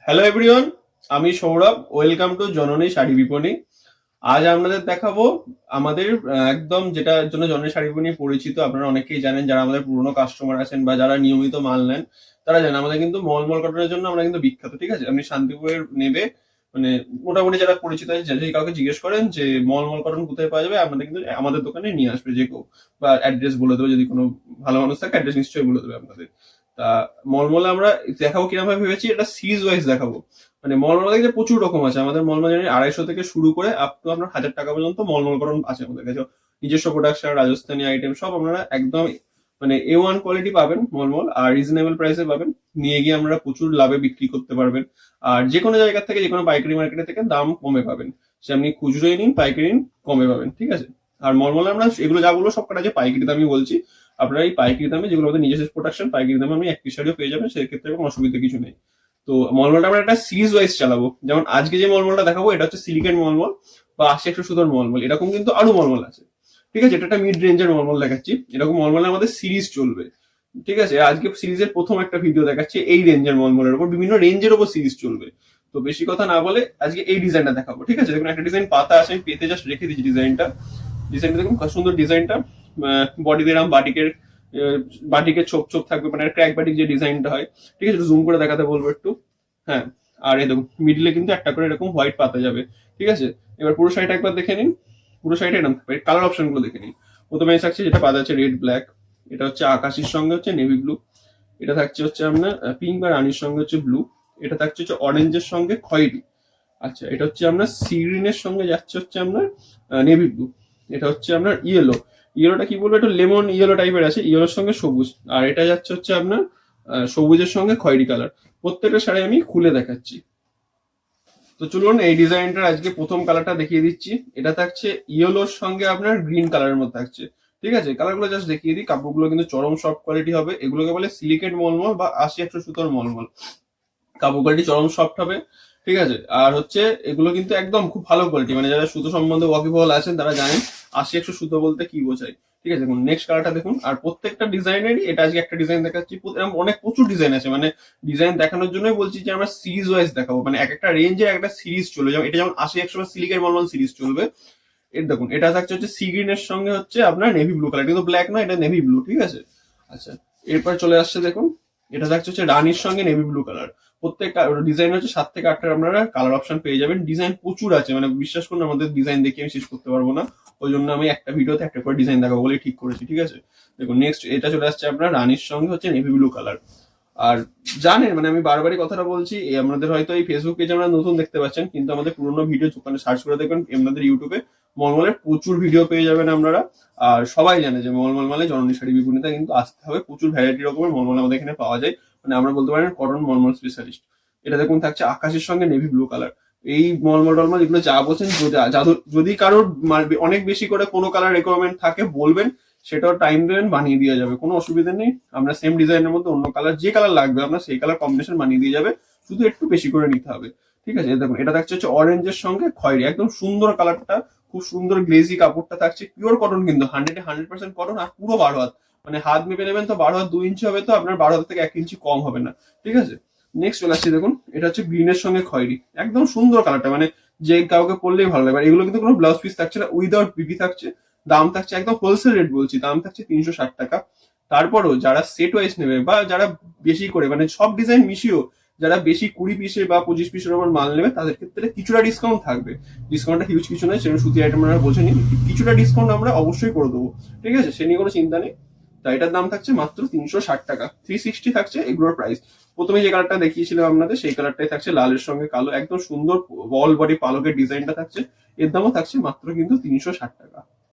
Hello everyone, আমি Sourav. Welcome to জননী শাড়ি বিপণী। আজ আপনাদের দেখাবো আমাদের একদম যেটার জন্য জননী শাড়ি বিপণী পরিচিত। আপনারা অনেকেই জানেন, যারা আমাদের পুরনো কাস্টমার আছেন বা যারা নিয়মিত মাল নেন তারা জানেন আমাদের কিন্তু মলমল কটনের জন্য আমরা কিন্তু বিখ্যাত। ঠিক আছে, আপনি শান্তিপুরের নেবে মানে মোটামুটি যারা পরিচিত আছে, যদি কাউকে জিজ্ঞেস করেন যে মলমল কটন কোথায় পাওয়া যাবে, আমাদের কিন্তু আমাদের দোকানে নিয়ে আসবে যে কেউ, বা অ্যাড্রেস বলে দেবে। যদি কোনো ভালো মানুষ থাকে অ্যাড্রেস নিশ্চয়ই বলে দেবে আপনাদের। তা মলমলে আমরা দেখাবো কিরকম ভাবে ভেবেছি, এটা সিরিজ ওয়াইজ দেখাবো। মানে মলমল দেখতে প্রচুর রকম আছে আমাদের। মলমল জানি 250 থেকে শুরু করে আপ টু আপনার 1000 টাকা পর্যন্ত মলমলকরণ আছে আমাদের কাছে। নিজস্ব প্রোডাকশন, রাজস্থানী আইটেম সব আপনারা একদম মানে A1 কোয়ালিটি পাবেন মলমল, আর রিজনেবল প্রাইসে পাবেন। নিয়ে গিয়ে আমরা প্রচুর লাভে বিক্রি করতে পারবেন। আর যে কোনো জায়গা থেকে, যে কোনো পাইকারি মার্কেটে থেকে দাম কমে পাবেন। সে আপনি খুচরোই নিন, পাইকারি নিন, কমে পাবেন। ঠিক আছে। আর মলমলে আমরা এগুলো যা বলবো সব কটা যে পাইকারি দামই বলছি। আপনারা এই পাইকারি দামে, যেগুলো আমাদের নিজস্ব প্রোডাকশন, পাইকারি দামে আমি এক পিস শাড়িও পেয়ে যাবেন, সেক্ষেত্রে কোনো অসুবিধা কিছু নেই। তো মলমলটা আমরা একটা সিরিজ ওয়াইজ চালাবো। যেমন আজকে যে মলমলটা দেখাবো এটা হচ্ছে সিলিকেট মলমল বা 80-100 সুতোর মলমল। এরকম কিন্তু আরো মলমল আছে। ঠিক আছে, এটা একটা মিড রেঞ্জের মলমল দেখাচ্ছি। এরকম মলমলে আমাদের সিরিজ চলবে। ঠিক আছে, আজকে সিরিজের প্রথম একটা ভিডিও দেখাচ্ছি এই রেঞ্জের মলমলের উপর, বিভিন্ন রেঞ্জের উপর সিরিজ চলবে। তো বেশি কথা না বলে আজকে এই ডিজাইনটা দেখাবো। ঠিক আছে, দেখুন একটা ডিজাইন পাতা আছে, আমি পেতে জাস্ট রেখে দিচ্ছি ডিজাইনটা। ডিজাইনটা দেখুন কত সুন্দর ডিজাইনটা। বডিতে এরকম বাটিকের ছোপ ছোপ থাকবে, মানে ক্র্যাক বাটিক যে ডিজাইনটা হয়। ঠিক আছে, জুম করে দেখাতে বলবো একটু। হ্যাঁ, আর এই দেখুন মিডলে কিন্তু একটা করে এরকম হোয়াইট পাতা যাবে। ঠিক আছে, এবার পুরো শাড়িটা একবার দেখে নিন। পুরো শাড়িটা এরকম থাকবে। কালার অপশন গুলো দেখে নিন। প্রথমে থাকছে যেটা পাতা আছে রেড ব্ল্যাক, এটা হচ্ছে আকাশির সঙ্গে হচ্ছে নেভি ব্লু, এটা থাকছে হচ্ছে আপনার পিঙ্ক বা রানির সঙ্গে হচ্ছে ব্লু, এটা থাকছে হচ্ছে অরেঞ্জের সঙ্গে খয়েরি। আচ্ছা, এটা হচ্ছে আপনার সি গ্রিনের সঙ্গে যাচ্ছে হচ্ছে আপনার নেভি ব্লু, এটা হচ্ছে আপনার ইয়েলো। ইয়েলোটা কি বলবো, একটু লেমন ইয়েলো টাইপের আছে, ইয়েলোর সঙ্গে সবুজ। আর এটা যাচ্ছে হচ্ছে আপনার সবুজের সঙ্গে খয়েরি কালার। প্রত্যেকটা শাড়ি আমি খুলে দেখাচ্ছি। তো চলুন এই ডিজাইনটার আজকে প্রথম কালারটা দেখিয়ে দিচ্ছি। এটা থাকছে ইয়েলোর সঙ্গে আপনার গ্রিন কালারের মধ্যে থাকছে। ঠিক আছে, কালারগুলো জাস্ট দেখিয়ে দিই। কাপড়গুলো কিন্তু চরম সফট কোয়ালিটি হবে। এগুলোকে বলে সিলিকেট মলমল বা 80-100 সুতোর মলমল। কাপড় কোয়ালিটি চরম সফট হবে। ঠিক আছে, আর হচ্ছে এগুলো কিন্তু একদম খুব ভালো কোয়ালিটি। মানে যারা সুতো সম্বন্ধে ওয়াকিবহাল আছেন তারা জানেন 80-100 সুতো বলতে কি বোঝায়। ঠিক আছে, দেখুন নেক্সট কালারটা দেখুন। আর প্রত্যেকটা ডিজাইনেরই, এটা আজকে একটা ডিজাইন দেখাচ্ছি, এরকম অনেক প্রচুর ডিজাইন আছে। মানে ডিজাইন দেখানোর জন্যই বলছি যে আমরা সিরিজ ওয়াইজ দেখাবো। মানে এক একটা রেঞ্জের একটা সিরিজ চলবে। যেমন এটা যেমন 80-100 সিলিকের মলমল সিরিজ চলবে। এর দেখুন এটা থাকছে হচ্ছে সি গ্রিনের সঙ্গে হচ্ছে আপনার নেভি ব্লু কালার, কিন্তু ব্ল্যাক নয়, এটা নেভি ব্লু। ঠিক আছে। আচ্ছা, এরপর চলে আসছে দেখুন, এটা থাকছে হচ্ছে রানির সঙ্গে নেভি ব্লু কালার। প্রত্যেকটা ডিজাইন হচ্ছে 7 থেকে 8টা আপনারা কালার অপশন পেয়ে যাবেন। ডিজাইন প্রচুর আছে, মানে বিশ্বাস করুন আমাদের ডিজাইন দেখে আমি শেষ করতে পারবো না। ওই জন্য আমি একটা ভিডিওতে একটা করে ডিজাইন দেখাবো বলে ঠিক করেছি। ঠিক আছে, দেখুন নেক্সট এটা চলে আসছে আপনার রানির সঙ্গে হচ্ছে নেভি ব্লু কালার। আর জানেন, মানে আমি বারবারই কথাটা বলছি, আমাদের হয়তো এই ফেসবুক পেজে আমরা নতুন দেখতে পাচ্ছেন, কিন্তু আমাদের পুরোনো ভিডিও ওখানে সার্চ করে দেখবেন আমাদের ইউটিউবে মলমলের প্রচুর ভিডিও পেয়ে যাবেন আপনারা। আর সবাই জানে যে মলমল মানে জননী শাড়ি বিপণীতে কিন্তু আসতে হবে। প্রচুর ভ্যারাইটি রকমের মলমল আমাদের এখানে পাওয়া যায়। মানে আমরা বলতে পারেন কটন মলমল স্পেশালিস্ট। এটা দেখুন থাকছে আকাশের সঙ্গে নেভি ব্লু কালার। এই মলমল টলমল এগুলো যা বলছেন, যদি কারোর অনেক বেশি করে কোনো কালার রিকোয়ারমেন্ট থাকে বলবেন, সেটাও টাইম দেবেন, বানিয়ে দেওয়া যাবে, কোনো অসুবিধা নেই। আমরা সেম ডিজাইনের মধ্যে অন্য কালার, যে কালার লাগবে আপনার সেই কালার কম্বিনেশন বানিয়ে দিয়ে যাবে, শুধু একটু বেশি করে নিতে হবে। ঠিক আছে, দেখুন এটা থাকছে হচ্ছে অরেঞ্জের সঙ্গে খয়েরি, একদম সুন্দর কালারটা। খুব সুন্দর গ্লেজি কাপড়টা থাকছে, পিওর কটন কিন্তু 100% কটন। আর পুরো 12 হাত, মানে হাত মেপে নেবেন তো 12 হাত 2 ইঞ্চি হবে, তো আপনার 12 হাত থেকে 1 ইঞ্চি কম হবে না। ঠিক আছে, নেক্সট চলে আসছে দেখুন, এটা হচ্ছে গ্রিনের সঙ্গে খয়েরি, একদম সুন্দর কালারটা, মানে যে কাউকে পরলেই ভালো লাগবে। এগুলো কিন্তু কোনো ব্লাউজ পিস থাকছে না, উইদাউট বিবি থাকছে। দাম থাকছে একদম হোলসেল রেট বলছি, দাম থাকছে 360 টাকা। তারপরও যারা সেট ওয়াইজ নেবে বা যারা বেশি করে, মানে সব ডিজাইন মিশিয়েও যারা বেশি 20 পিসে বা 25 পিসের ওপর মাল নেবে, তাদের ক্ষেত্রে কিছুটা ডিসকাউন্ট থাকবে। ডিসকাউন্টটা হিউজ কিছু নয়, সেরকম সুতি আইটেম আমরা বোঝেনি, কিছুটা ডিসকাউন্ট আমরা অবশ্যই করে দেবো। ঠিক আছে, সে নিয়ে কোনো চিন্তা নেই। তাই এটার দাম থাকছে মাত্র 360 টাকা। 360 থাকছে এগুলোর প্রাইস। প্রথমে যে কালারটা দেখিয়েছিলাম আপনাদের, সেই কালারটাই থাকছে লালের সঙ্গে কালো, একদম সুন্দর বল বডি পালকের ডিজাইনটা থাকছে। এর দামও থাকছে মাত্র কিন্তু 360 টাকা।